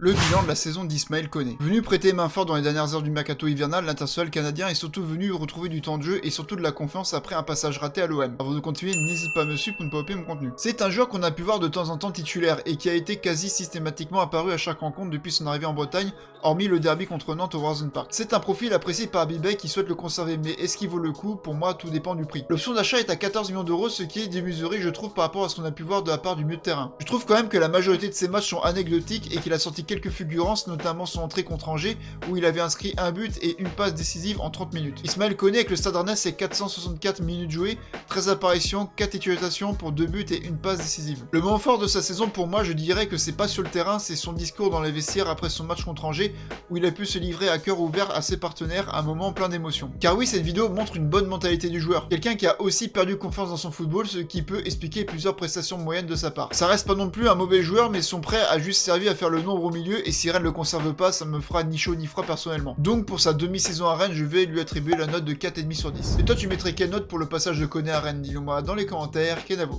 Le bilan de la saison d'Ismaël Koné. Venu prêter main forte dans les dernières heures du mercato hivernal, l'international canadien est surtout venu retrouver du temps de jeu et surtout de la confiance après un passage raté à l'OM. Avant de continuer, n'hésite pas à me suivre pour ne pas louper mon contenu. C'est un joueur qu'on a pu voir de temps en temps titulaire et qui a été quasi systématiquement apparu à chaque rencontre depuis son arrivée en Bretagne, hormis le derby contre Nantes au Roison Park. C'est un profil apprécié par Bibey qui souhaite le conserver, mais est-ce qu'il vaut le coup? Pour moi, tout dépend du prix. L'option d'achat est à 14 millions d'euros, ce qui est démesuré, je trouve, par rapport à ce qu'on a pu voir de la part du milieu de terrain. Je trouve quand même que la majorité de ses matchs sont anecdotiques et qu'il a sorti quelques fulgurances, notamment son entrée contre Angers, où il avait inscrit un but et une passe décisive en 30 minutes. Ismaël Koné avec le Stade Rennais, c'est 464 minutes jouées, 13 apparitions, 4 titularisations pour 2 buts et une passe décisive. Le moment fort de sa saison pour moi, je dirais que c'est pas sur le terrain, c'est son discours dans les vestiaires après son match contre Angers, où il a pu se livrer à cœur ouvert à ses partenaires, un moment plein d'émotions. Car oui, cette vidéo montre une bonne mentalité du joueur, quelqu'un qui a aussi perdu confiance dans son football, ce qui peut expliquer plusieurs prestations moyennes de sa part. Ça reste pas non plus un mauvais joueur, mais son prêt a juste servi à faire le nombre au milieu, et si Rennes le conserve pas, ça me fera ni chaud ni froid personnellement. Donc pour sa demi-saison à Rennes, je vais lui attribuer la note de 4,5 sur 10. Et toi, tu mettrais quelle note pour le passage de Koné à Rennes? Dis-le moi dans les commentaires, Kenavo.